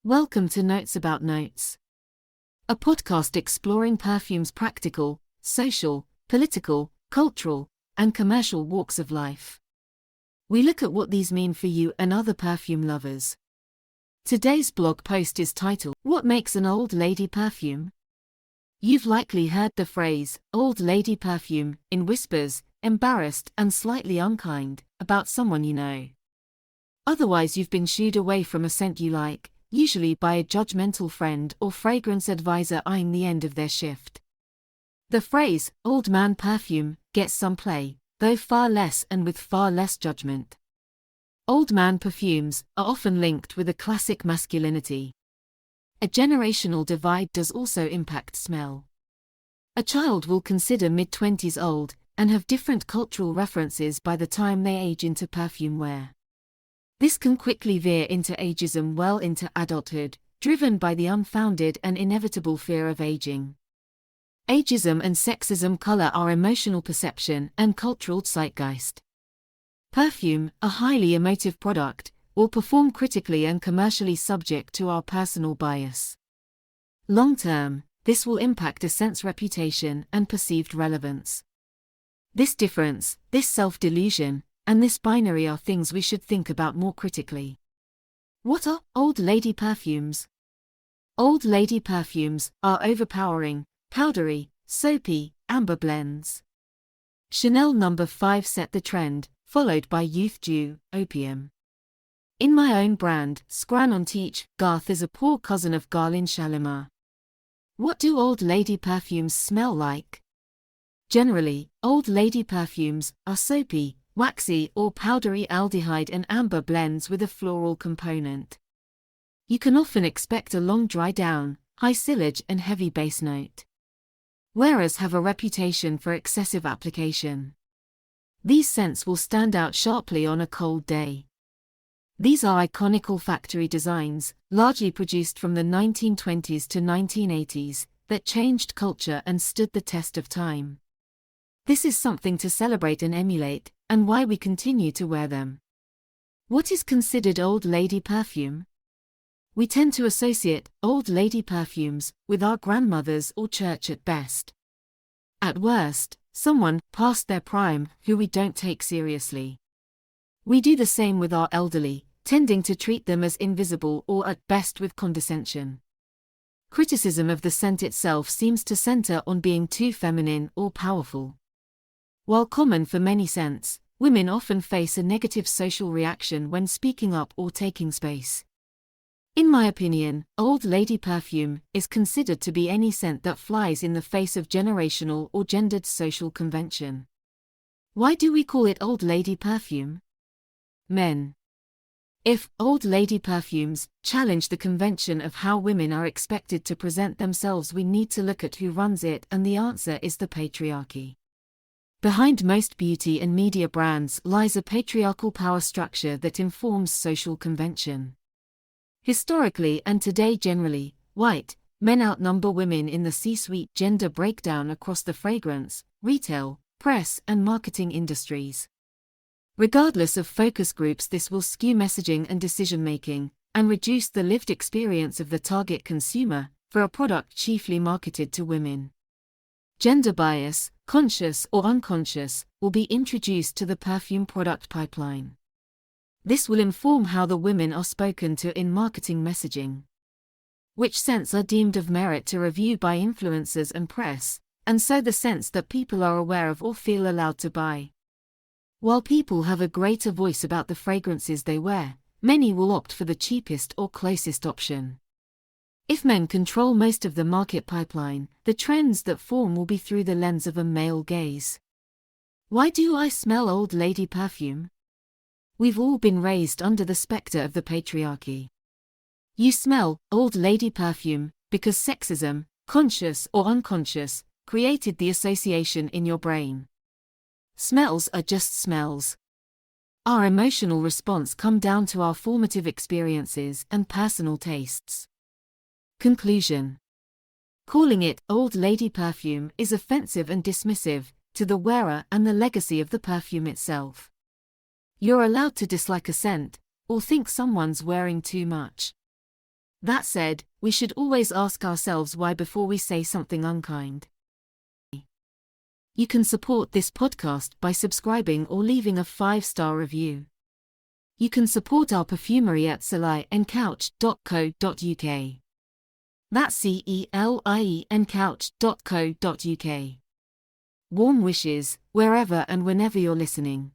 Welcome to Notes About Notes, a podcast exploring perfume's practical, social, political, cultural, and commercial walks of life. We look at what these mean for you and other perfume lovers. Today's blog post is titled, "What Makes an Old Lady Perfume?" You've likely heard the phrase, old lady perfume, in whispers, embarrassed and slightly unkind, about someone you know. Otherwise you've been shooed away from a scent you like, usually by a judgmental friend or fragrance advisor eyeing the end of their shift. The phrase, old man perfume, gets some play, though far less and with far less judgment. Old man perfumes are often linked with a classic masculinity. A generational divide does also impact smell. A child will consider mid-20s old, and have different cultural references by the time they age into perfume wear. This can quickly veer into ageism well into adulthood, driven by the unfounded and inevitable fear of aging. Ageism and sexism color our emotional perception and cultural zeitgeist. Perfume, a highly emotive product, will perform critically and commercially subject to our personal bias. Long-term, this will impact a scent's reputation and perceived relevance. This difference, this self-delusion, and this binary are things we should think about more critically. What are old lady perfumes? Old lady perfumes are overpowering, powdery, soapy, amber blends. Chanel No. 5 set the trend, followed by Youth Dew, Opium. In my own brand, Scran on Teach, Garth is a poor cousin of Garlin Shalimar. What do old lady perfumes smell like? Generally, old lady perfumes are soapy, waxy or powdery aldehyde and amber blends with a floral component. You can often expect a long dry down, high sillage and heavy base note. Wearers have a reputation for excessive application. These scents will stand out sharply on a cold day. These are iconic olfactory designs, largely produced from the 1920s to 1980s, that changed culture and stood the test of time. This is something to celebrate and emulate, and why we continue to wear them. What is considered old lady perfume? We tend to associate old lady perfumes with our grandmothers or church at best. At worst, someone past their prime who we don't take seriously. We do the same with our elderly, tending to treat them as invisible or at best with condescension. Criticism of the scent itself seems to center on being too feminine or powerful. While common for many scents, women often face a negative social reaction when speaking up or taking space. In my opinion, old lady perfume is considered to be any scent that flies in the face of generational or gendered social convention. Why do we call it old lady perfume? Men. If old lady perfumes challenge the convention of how women are expected to present themselves, we need to look at who runs it, and the answer is the patriarchy. Behind most beauty and media brands lies a patriarchal power structure that informs social convention. Historically and today generally, white men outnumber women in the C-suite. Gender breakdown across the fragrance, retail, press and marketing industries. Regardless of focus groups, this will skew messaging and decision-making, and reduce the lived experience of the target consumer for a product chiefly marketed to women. Gender bias, conscious or unconscious, will be introduced to the perfume product pipeline. This will inform how the women are spoken to in marketing messaging. Which scents are deemed of merit to review by influencers and press, and so the scents that people are aware of or feel allowed to buy. While people have a greater voice about the fragrances they wear, many will opt for the cheapest or closest option. If men control most of the market pipeline, the trends that form will be through the lens of a male gaze. Why do I smell old lady perfume? We've all been raised under the specter of the patriarchy. You smell old lady perfume because sexism, conscious or unconscious, created the association in your brain. Smells are just smells. Our emotional response comes down to our formative experiences and personal tastes. Conclusion. Calling it old lady perfume is offensive and dismissive to the wearer and the legacy of the perfume itself. You're allowed to dislike a scent, or think someone's wearing too much. That said, we should always ask ourselves why before we say something unkind. You can support this podcast by subscribing or leaving a 5-star review. You can support our perfumery at celieandcouch.co.uk. That's CELIEandcouch.co.uk. Warm wishes, wherever and whenever you're listening.